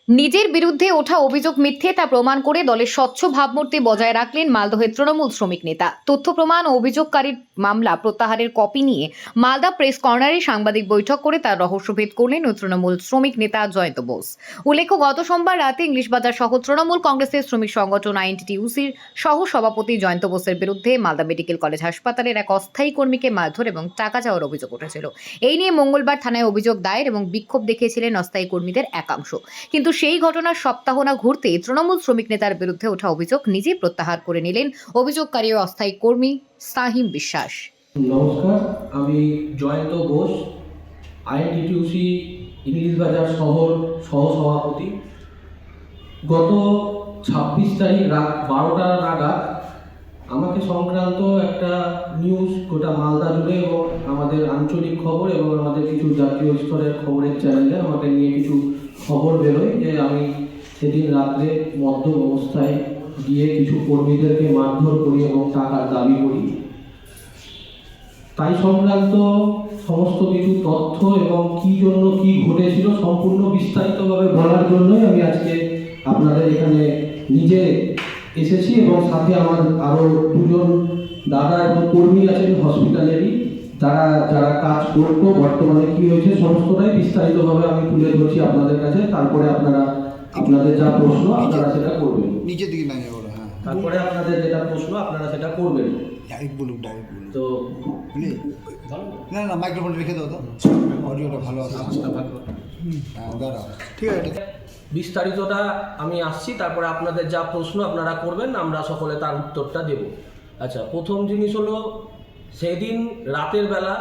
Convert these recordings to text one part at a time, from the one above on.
নিজের বিরুদ্ধে ওঠা অভিযোগ মিথ্যে তা প্রমাণ করে দলের স্বচ্ছ ভাবমূর্তি বজায় রাখলেন মালদহের তৃণমূল শ্রমিক নেতা। তথ্য প্রমাণ ও অভিযোগকারীর মামলা প্রত্যাহারের কপি নিয়ে মালদা প্রেস কর্নারে সাংবাদিক বৈঠক করে তার রহস্যভেদ করলেন ওই তৃণমূল শ্রমিক নেতা জয়ন্ত বোস। উল্লেখ্য, গত সোমবার রাতে ইংলিশ বাজার সহ তৃণমূল কংগ্রেসের শ্রমিক সংগঠন আইএনটিটিইউসির সহ সভাপতি জয়ন্ত বোসের বিরুদ্ধে মালদা মেডিকেল কলেজ হাসপাতালের এক অস্থায়ী কর্মীকে মারধর এবং টাকা চাওয়ার অভিযোগ উঠেছিল। এই নিয়ে মঙ্গলবার থানায় অভিযোগ দায়ের এবং বিক্ষোভ দেখিয়েছিলেন অস্থায়ী কর্মীদের একাংশ। কিন্তু সেই ঘটনার সপ্তাহ না ঘুরতে তৃণমূল শ্রমিক নেতার বিরুদ্ধে ওঠা অভিযোগ নিজেই প্রত্যাহার করে নিলেন অভিযোগকারী ও অস্থায়ী কর্মী সাহিম বিশ্বাস। নমস্কার, আমি জয়ন্ত ঘোষ, আইএনটিটিইউসি ইংলিশ বাজার শহর সহসভাপতি। গত 26 তারিখ রাত 12টা নাগাদ আমাকে সংক্রান্ত একটা নিউজ গোটা মালদা জুড়ে এবং আমাদের আঞ্চলিক খবর এবং আমাদের কিছু জাতীয় স্তরের খবরের চ্যানেলে আমাকে নিয়ে কিছু খবর বেরোয় যে আমি সেদিন রাত্রে মদ্যপ অবস্থায় গিয়ে কিছু কর্মীদেরকে মারধর করি এবং টাকার দাবি করি। তাই সংক্রান্ত সমস্ত কিছু তথ্য এবং কি জন্য কি ঘটেছিল সম্পূর্ণ বিস্তারিতভাবে বলার জন্যই আমি আজকে আপনাদের এখানে নিজে এসেছি এবং সাথে আমার আরও দুজন দাদা এবং কর্মী আছেন হসপিটালেরই, যারা কাজ করতো, বর্তমানে কি হয়েছে সমস্তটাই বিস্তারিতভাবে আমি তুলে ধরছি আপনাদের কাছে। তারপরে আপনাদের যা প্রশ্ন আপনারা সেটা করবেন। নিচের দিকে নামিয়ে বলো। হ্যাঁ, তারপরে আপনাদের যেটা প্রশ্ন আপনারা সেটা করবেন। ডাইরেক্ট বলুন, ডাইরেক্ট বলুন। তো না মাইক্রোফোন রেখে দাও তো, অডিওটা ভালো আছে। হ্যাঁ, দাঁড়াও, ঠিক আছে। বিস্তারিতটা আমি আসছি, তারপরে আপনাদের যা প্রশ্ন আপনারা করবেন, আমরা সকলে তার উত্তরটা দেব। আচ্ছা, প্রথম জিনিস হলো সেদিন রাতের বেলা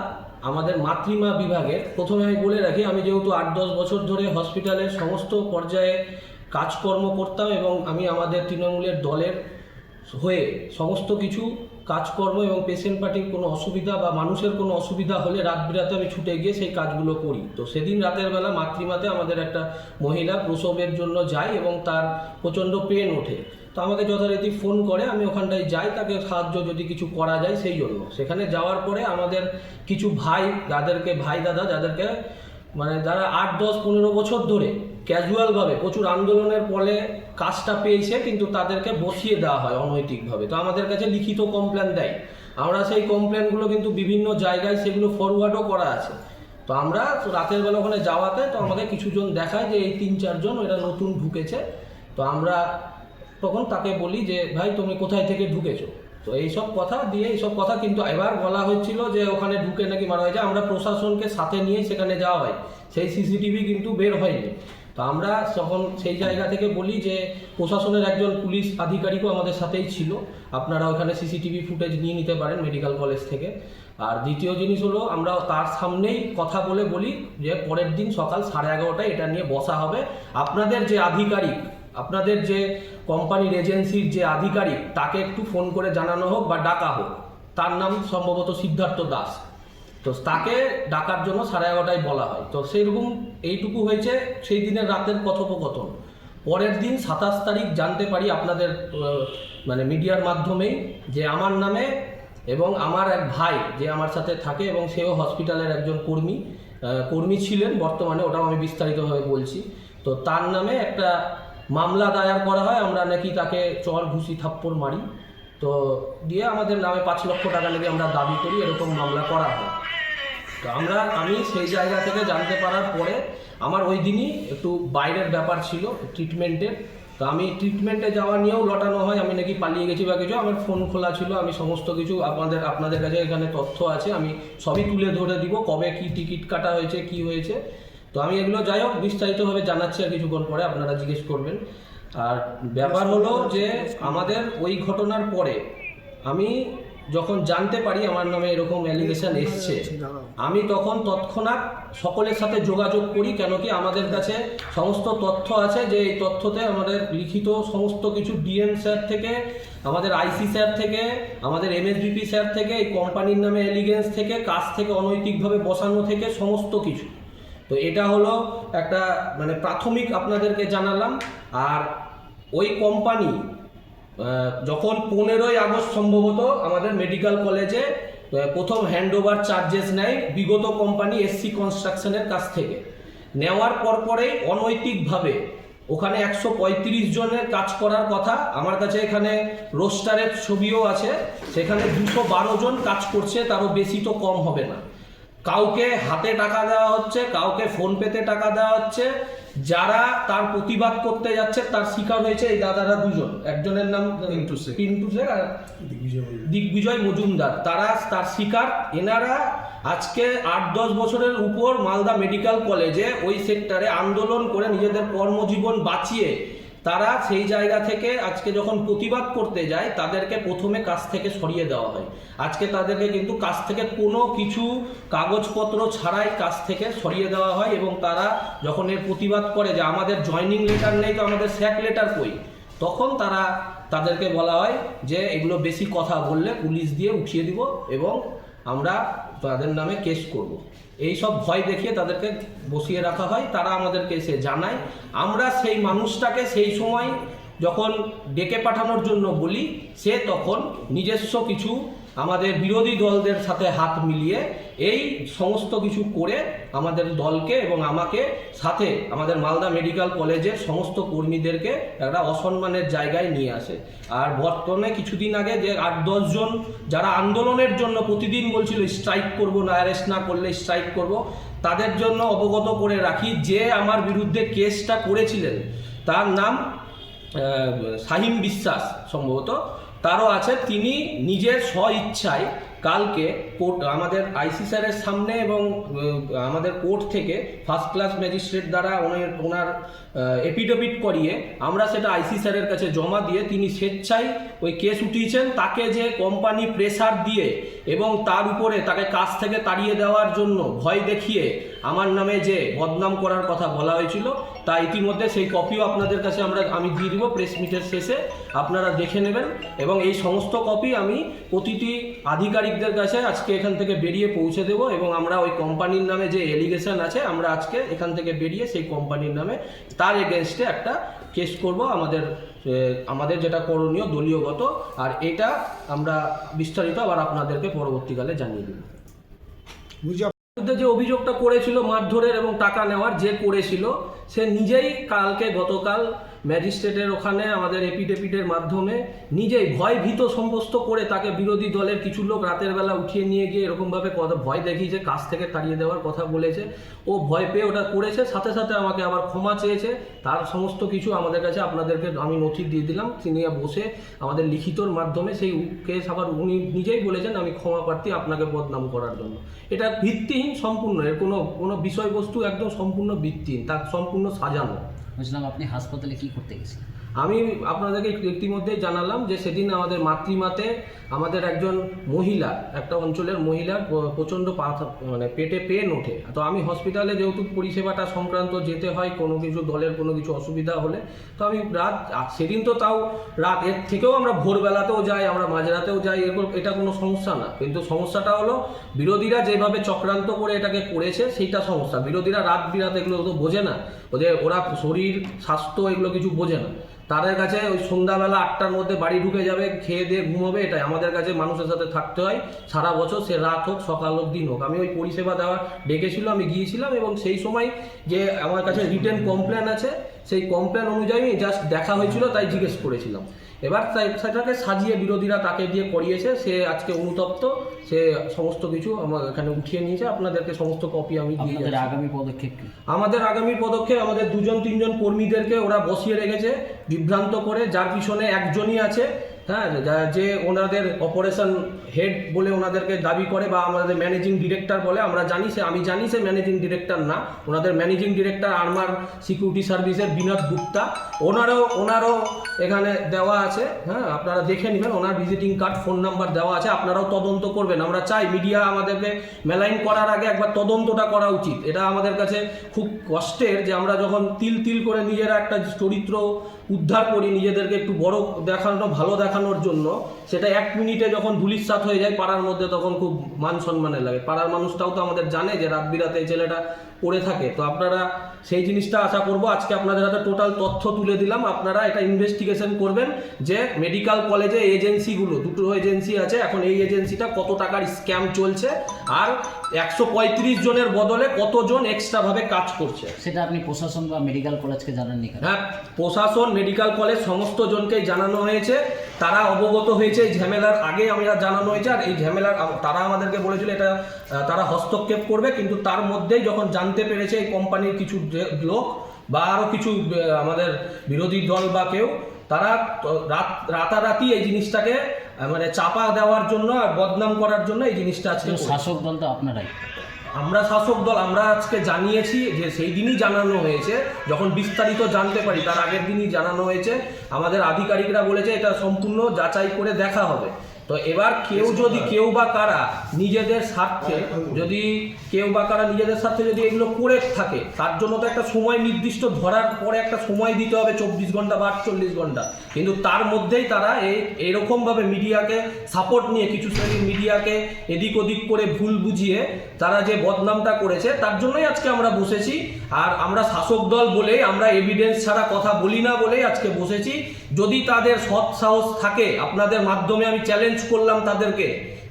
আমাদের মাতৃমা বিভাগে, প্রথমে আমি বলে রাখি, আমি যেহেতু 8-10 বছর ধরে হসপিটালের সমস্ত পর্যায়ে কাজকর্ম করতাম এবং আমি আমাদের তৃণমূলের দলের হয়ে সমস্ত কিছু কাজকর্ম এবং পেশেন্ট পার্টির কোনো অসুবিধা বা মানুষের কোনো অসুবিধা হলে রাত বিরাতে আমি ছুটে গিয়ে সেই কাজগুলো করি। তো সেদিন রাতের বেলা মাতৃমাতে আমাদের একটা মহিলা প্রসবের জন্য যায় এবং তার প্রচণ্ড পেন ওঠে। তো আমাকে যথারীতি ফোন করে, আমি ওখানটায় যাই, তাকে সাহায্য যদি কিছু করা যায় সেই জন্য। সেখানে যাওয়ার পরে আমাদের কিছু ভাই দাদা যাদেরকে মানে যারা 8-10-15 বছর ধরে ক্যাজুয়ালভাবে প্রচুর আন্দোলনের ফলে কাজটা পেয়েছে, কিন্তু তাদেরকে বসিয়ে দেওয়া হয় অনৈতিকভাবে। তো আমাদের কাছে লিখিত কমপ্লেন দেয়, আমরা সেই কমপ্লেনগুলো কিন্তু বিভিন্ন জায়গায় সেগুলো ফরওয়ার্ডও করা আছে। তো আমরা রাতের বেলা ওখানে যাওয়াতে তো আমাকে কিছুজন দেখায় যে এই 3-4 জন এরা নতুন ঢুকেছে। তো আমরা তখন তাকে বলি যে ভাই তুমি কোথায় থেকে ঢুকেছো। তো এইসব কথা কিন্তু এবার বলা হচ্ছিল যে ওখানে ঢুকে নাকি মারা হয়েছে। আমরা প্রশাসনকে সাথে নিয়ে সেখানে যাওয়া হয়, সেই সিসিটিভি কিন্তু বের হয়নি। তো আমরা তখন সেই জায়গা থেকে বলি যে প্রশাসনের একজন পুলিশ আধিকারিকও আমাদের সাথেই ছিল, আপনারা ওখানে সিসিটিভি ফুটেজ নিয়ে নিতে পারেন মেডিকেল কলেজ থেকে। আর দ্বিতীয় জিনিস হলো, আমরা তার সামনেই কথা বলি যে পরের দিন সকাল 11:30টায় এটা নিয়ে বসা হবে। আপনাদের যে কোম্পানির এজেন্সির যে আধিকারিক তাকে একটু ফোন করে জানানো হোক বা ডাকা হোক। তার নাম সম্ভবত সিদ্ধার্থ দাস। তো তাকে ডাকার জন্য 11:30টায় বলা হয়। তো সেইরকম এইটুকু হয়েছে সেই দিনের রাতের কথোপকথন। পরের দিন 27 তারিখ জানতে পারি আপনাদের মানে মিডিয়ার মাধ্যমেই যে আমার নামে এবং আমার এক ভাই যে আমার সাথে থাকে এবং সেও হসপিটালের একজন কর্মী ছিলেন বর্তমানে, ওটাও আমি বিস্তারিতভাবে বলছি। তো তার নামে একটা মামলা দায়ের করা হয়, আমরা নাকি তাকে চর ঘুষি থাপ্পড় মারি। তো দিয়ে আমাদের নামে 5 লক্ষ টাকা নাকি আমরা দাবি করি, এরকম মামলা করা হয়। তো আমি সেই জায়গা থেকে জানতে পারার পরে আমার ওই দিনই একটু বাইরের ব্যাপার ছিল ট্রিটমেন্টের। তো আমি ট্রিটমেন্টে যাওয়া নিয়েও লটানো হয়, আমি নাকি পালিয়ে গেছি বা কিছু। আমার ফোন খোলা ছিল, আমি সমস্ত কিছু আপনাদের কাছে এখানে তথ্য আছে, আমি সবই তুলে ধরে দিব, কবে কি টিকিট কাটা হয়েছে, কি হয়েছে। তো আমি এগুলো যাই হোক বিস্তারিতভাবে জানাচ্ছি আর কিছুক্ষণ পরে, আপনারা জিজ্ঞেস করবেন। আর ব্যাপার হলো যে আমাদের ওই ঘটনার পরে আমি যখন জানতে পারি আমার নামে এরকম অ্যালিগেশন এসছে, আমি তখন তৎক্ষণাৎ সকলের সাথে যোগাযোগ করি। কেন কি আমাদের কাছে সমস্ত তথ্য আছে, যে এই তথ্যতে আমাদের লিখিত সমস্ত কিছু ডিএম স্যার থেকে, আমাদের আইসি স্যার থেকে, আমাদের এমএসবিপি স্যার থেকে, এই কোম্পানির নামে অ্যালিগেন্স থেকে, কাজ থেকে অনৈতিকভাবে বসানো থেকে সমস্ত কিছু। তো এটা হলো একটা মানে প্রাথমিক আপনাদেরকে জানালাম। আর ওই কোম্পানি যখন 15ই আগস্ট সম্ভবত আমাদের মেডিকেল কলেজে প্রথম হ্যান্ডওভার চার্জেস নেয় বিগত কোম্পানি এসসি কনস্ট্রাকশনের কাছ থেকে, নেওয়ার পরেই অনৈতিকভাবে ওখানে 135 জনের কাজ করার কথা। আমার কাছে এখানে রোস্টারের ছবিও আছে, সেখানে 212 জন কাজ করছে, তারও বেশি তো কম হবে না। কাউকে হাতে টাকা দেওয়া হচ্ছে, কাউকে ফোন পেতে টাকা দেওয়া হচ্ছে। যারা তার প্রতিবাদ করতে যাচ্ছে তার শিকার হয়েছে এই দাদারা দুজন, একজনের নাম পিন্টু শেখ আর দিগ্বিজয় মজুমদার, তারা তার শিকার। এনারা আজকে 8-10 বছরের উপর মালদা মেডিকেল কলেজে ওই সেক্টরে আন্দোলন করে নিজেদের কর্মজীবন বাঁচিয়ে তারা সেই জায়গা থেকে আজকে যখন প্রতিবাদ করতে যায় তাদেরকে প্রথমে কাজ থেকে সরিয়ে দেওয়া হয়। আজকে তাদেরকে কিন্তু কাজ থেকে কোনো কিছু কাগজপত্র ছাড়াই কাজ থেকে সরিয়ে দেওয়া হয়, এবং তারা যখন এর প্রতিবাদ করে যে আমাদের জয়নিং লেটার নেই তো আমাদের স্যাক লেটার কই, তখন তাদেরকে বলা হয় যে এগুলো বেশি কথা বললে পুলিশ দিয়ে উঠিয়ে দিব এবং আমরা তাদের নামে কেস করব। এই সব ভয় দেখিয়ে তাদেরকে বসিয়ে রাখা হয়। তারা আমাদেরকে এসে জানায়, আমরা সেই মানুষটাকে সেই সময় যখন ডেকে পাঠানোর জন্য বলি, সে তখন নিজস্ব কিছু আমাদের বিরোধী দলদের সাথে হাত মিলিয়ে এই সমস্ত কিছু করে আমাদের দলকে এবং আমাকে সাথে আমাদের মালদা মেডিকেল কলেজের সমস্ত কর্মীদেরকে একটা অসম্মানের জায়গায় নিয়ে আসে। আর বর্তমানে কিছুদিন আগে যে 8-10 জন যারা আন্দোলনের জন্য প্রতিদিন বলছিল স্ট্রাইক করব, না অ্যারেস্ট না করলে স্ট্রাইক করব, তাদের জন্য অবগত করে রাখি যে আমার বিরুদ্ধে কেসটা করেছিলেন তার নাম শাহিম বিশ্বাস সম্ভবত, তারও আছে। তিনি নিজের স্বইচ্ছায় কালকে কোর্ট আমাদের আইসি স্যারের সামনে এবং আমাদের কোর্ট থেকে ফার্স্ট ক্লাস ম্যাজিস্ট্রেট দ্বারা ওনার এফিডেভিট করিয়ে আমরা সেটা আইসি স্যারের কাছে জমা দিয়ে তিনি স্বেচ্ছায় ওই কেস উঠিয়েছেন। তাকে যে কোম্পানি প্রেসার দিয়ে এবং তার উপরে তাকে কাজ থেকে তাড়িয়ে দেওয়ার জন্য ভয় দেখিয়ে আমার নামে যে বদনাম করার কথা বলা হয়েছিল, তা ইতিমধ্যে সেই কপিও আপনাদের কাছে আমি দিয়ে দিব প্রেস মিটের শেষে, আপনারা দেখে নেবেন। এবং এই সমস্ত কপি আমি প্রতিটি আধিকারিকদের কাছে আজকে এখান থেকে বেরিয়ে পৌঁছে দেব, এবং আমরা ওই কোম্পানির নামে যে এলিগেশন আছে আমরা আজকে এখান থেকে বেরিয়ে সেই কোম্পানির নামে তার এগেনস্টে একটা কেস করব, আমাদের যেটা করণীয় দলীয়গত। আর এটা আমরা বিস্তারিত আবার আপনাদেরকে পরবর্তীকালে জানিয়ে দেব। বিরুদ্ধে যে অভিযোগটা করেছিল মারধরের এবং টাকা নেওয়ার, যে করেছিল সে নিজেই গতকাল ম্যাজিস্ট্রেটের ওখানে আমাদের এপিডেপিডের মাধ্যমে নিজেই ভয় ভীত সমস্ত করে তাকে বিরোধী দলের কিছু লোক রাতের বেলা উঠিয়ে নিয়ে গিয়ে এরকমভাবে ভয় দেখিয়েছে, কাজ থেকে তাড়িয়ে দেওয়ার কথা বলেছে। ও ভয় পেয়ে ওটা করেছে, সাথে সাথে আমাকে আবার ক্ষমা চেয়েছে। তার সমস্ত কিছু আমাদের কাছে আপনাদেরকে আমি নথি দিয়ে দিলাম, তিনি বসে আমাদের লিখিতর মাধ্যমে সেই কেস আবার উনি নিজেই বলেছেন আমি ক্ষমা প্রার্থী আপনাকে বদনাম করার জন্য। এটা ভিত্তিহীন সম্পূর্ণ, এর কোনো বিষয়বস্তু একদম সম্পূর্ণ ভিত্তিহীন, তার সম্পূর্ণ সাজানো। বুঝলাম। আপনি হাসপাতালে কি করতে গেছেন? আমি আপনাদেরকে ইতিমধ্যেই জানালাম যে সেদিন আমাদের মাতৃমাতে আমাদের একজন মহিলা, একটা অঞ্চলের মহিলার প্রচণ্ড পেটে পেন ওঠে। তো আমি হসপিটালে যেহেতু পরিষেবাটা সংক্রান্ত যেতে হয়, কোনো কিছু দলের কোনো কিছু অসুবিধা হলে, তো আমি সেদিন তো তাও রাত, এর থেকেও আমরা ভোরবেলাতেও যাই, আমরা মাঝরাতেও যাই, এটা কোনো সমস্যা না। কিন্তু সমস্যাটা হলো বিরোধীরা যেভাবে চক্রান্ত করে এটাকে করেছে সেইটা সমস্যা। বিরোধীরা রাত বিরাত এগুলো তো বোঝে না, ওরা শরীর স্বাস্থ্য এগুলো কিছু বোঝে না। তাদের কাছে ওই সন্ধ্যাবেলা 8টার মধ্যে বাড়ি ঢুকে যাবে, খেয়ে দিয়ে ঘুমোবে, এটাই। আমাদের কাছে মানুষের সাথে থাকতে হয় সারা বছর, সে রাত হোক সকাল হোক দিন হোক। আমি ওই পরিষেবা দেওয়ার ডেকেছিল, আমি গিয়েছিলাম, এবং সেই সময় যে আমার কাছে রিটেন কমপ্লেন আছে সেই কমপ্লেন অনুযায়ী জাস্ট দেখা হয়েছিল, তাই জিজ্ঞেস করেছিলাম। এবার সেটাকে সাজিয়ে বিরোধীরা তাকে দিয়ে করিয়েছে, সে আজকে অনুতপ্ত, সে সমস্ত কিছু আমার এখানে উঠিয়ে নিয়েছে। আপনাদেরকে সমস্ত কপি আমি দিয়ে যাচ্ছি। আগামী পদক্ষেপ কি? আমাদের আগামী পদক্ষেপ, আমাদের 2-3 কর্মীদেরকে ওরা বসিয়ে রেখেছে বিভ্রান্ত করে, যার পিছনে একজনই আছে, হ্যাঁ, যে ওনাদের অপারেশন হেড বলে ওনাদেরকে দাবি করে, বা আমাদের ম্যানেজিং ডিরেক্টর বলে। আমি জানি সে ম্যানেজিং ডিরেক্টর না, ওনাদের ম্যানেজিং ডিরেক্টর আর্মার সিকিউরিটি সার্ভিসের বিনোদ গুপ্তা, ওনারও এখানে দেওয়া আছে, হ্যাঁ, আপনারা দেখে নেবেন, ওনার ভিজিটিং কার্ড, ফোন নাম্বার দেওয়া আছে। আপনারাও তদন্ত করবেন। আমরা চাই মিডিয়া আমাদেরকে মেলাইন করার আগে একবার তদন্তটা করা উচিত। এটা আমাদের কাছে খুব কষ্টের যে আমরা যখন তিল তিল করে নিজেরা একটা চরিত্র উদ্ধার করি, নিজেদেরকে একটু বড় দেখানো, ভালো দেখানো, দেখানোর জন্য, সেটা 1 মিনিটে যখন ধুলিস্যাৎ হয়ে যায় পাড়ার মধ্যে, তখন খুব মান সম্মানের লাগে। পাড়ার মানুষটাও তো আমাদের জানে যে রাত বিরাতে এই ছেলেটা পড়ে থাকে। তো আপনারা সেই জিনিসটা আশা করব, আজকে আপনাদের হাতে টোটাল তথ্য তুলে দিলাম, আপনারা এটা ইনভেস্টিগেশন করবেন যে মেডিকেল কলেজে এজেন্সিগুলো, দুটো এজেন্সি আছে, এখন এই এজেন্সিটা কত টাকার স্ক্যাম চলছে আর 135 জনের বদলে কতজন এক্সট্রাভাবে কাজ করছে। সেটা আপনি প্রশাসন বা মেডিকেল কলেজকে জানাননি কেন? হ্যাঁ, প্রশাসন, মেডিকেল কলেজ সমস্ত জনকেই জানানো হয়েছে, তারা অবগত হয়েছে এই ঝামেলার আগে আমরা জানানো হয়েছে। আর এই ঝামেলার তারা আমাদেরকে বলেছিল এটা তারা হস্তক্ষেপ করবে, কিন্তু তার মধ্যেই যখন জানতে পেরেছে এই কোম্পানির কিছু লোক বা আরও কিছু আমাদের বিরোধী দল বা কেউ, তারা রাতারাতি এই জিনিসটাকে মানে চাপা দেওয়ার জন্য আর বদনাম করার জন্য এই জিনিসটা আজকে কিন্তু শাসক দল তো আপনারাই। আমরা শাসক দল, আমরা আজকে জানিয়েছি যে সেই দিনই জানানো হয়েছে, যখন বিস্তারিত জানতে পারি তার আগের দিনই জানানো হয়েছে। আমাদের আধিকারিকরা বলেছে এটা সম্পূর্ণ যাচাই করে দেখা হবে। তো এবার কেউ বা কারা নিজেদের স্বার্থে যদি এগুলো করে থাকে, তার জন্য তো একটা সময় নির্দিষ্ট ধরার পরে একটা সময় দিতে হবে, 24 ঘন্টা বা 48 ঘন্টা। কিন্তু তার মধ্যেই তারা এইরকমভাবে মিডিয়াকে সাপোর্ট নিয়ে, কিছু শ্রেণীর মিডিয়াকে এদিক ওদিক করে ভুল বুঝিয়ে তারা যে বদনামটা করেছে, তার জন্যই আজকে আমরা বসেছি। আর আমরা শাসক দল বলেই, আমরা এভিডেন্স ছাড়া কথা বলি না বলেই আজকে বসেছি। যদি তাদের সৎ সাহস থাকে, আপনাদের মাধ্যমে আমি চ্যালেঞ্জ করলাম তাদেরকে,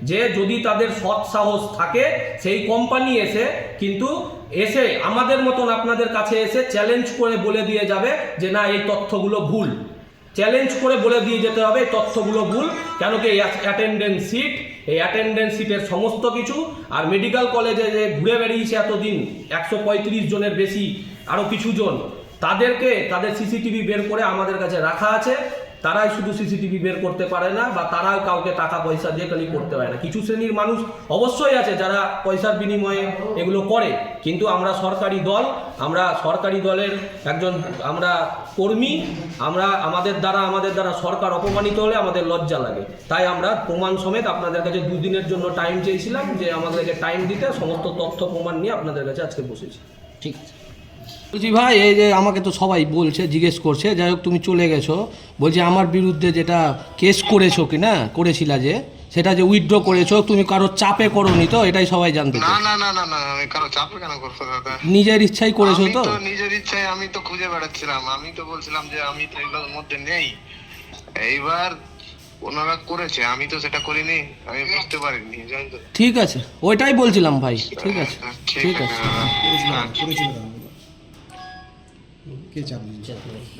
যে যদি তাদের সৎ সাহস থাকে, সেই কোম্পানি এসে আমাদের মতন আপনাদের কাছে এসে চ্যালেঞ্জ করে বলে দিয়ে যাবে যে না, এই তথ্যগুলো ভুল। চ্যালেঞ্জ করে বলে দিয়ে যেতে হবে এই তথ্যগুলো ভুল, কেন কি এই অ্যাটেন্ডেন্স সিটের সমস্ত কিছু, আর মেডিকেল কলেজে যে ঘুরে বেরিয়েছে এতদিন 135 জনের বেশি আরও কিছু জন, তাদের সিসিটিভি বের করে আমাদের কাছে রাখা আছে। তারাই শুধু সিসিটিভি বের করতে পারে না, বা তারাও কাউকে টাকা পয়সা দিয়ে খালি করতে পারে না। কিছু শ্রেণীর মানুষ অবশ্যই আছে যারা পয়সার বিনিময়ে এগুলো করে, কিন্তু আমরা সরকারি দলের একজন আমরা কর্মী, আমাদের দ্বারা সরকার অপমানিত হলে আমাদের লজ্জা লাগে। তাই আমরা প্রমাণ সমেত আপনাদের কাছে 2 দিনের জন্য টাইম চেয়েছিলাম, যে আমাদেরকে টাইম দিতে, সমস্ত তথ্য প্রমাণ নিয়ে আপনাদের কাছে আজকে বসেছি। ঠিক আছে। বলছি ভাই, এই যে আমাকে তো সবাই বলছে, জিজ্ঞেস করছে, যাই হোক তুমি চলে গেছো, বলছি আমার বিরুদ্ধে যেটা কেস করেছো কি না করেছিলা, যে সেটা যে উইথড্র করেছো, তুমি কারো চাপে করোনি তো? এটাই সবাই জানতে চায়। না, আমি কারো চাপে কেন করবো দাদা? নিজের ইচ্ছাই করেছো তো? নিজের ইচ্ছায় আমি তো খুঁজে বেড়াচ্ছিলাম, আমি তো বলছিলাম যে আমি তো এগুলোর মধ্যে নেই। এইবার ওনারা করেছে, আমি তো সেটা করিনি, আমি বুঝতে পারিনি। ঠিক আছে, ওইটাই বলছিলাম ভাই। ঠিক আছে, ঠিক আছে। দাদা। করেছিল কে চাপ দিয়েছে?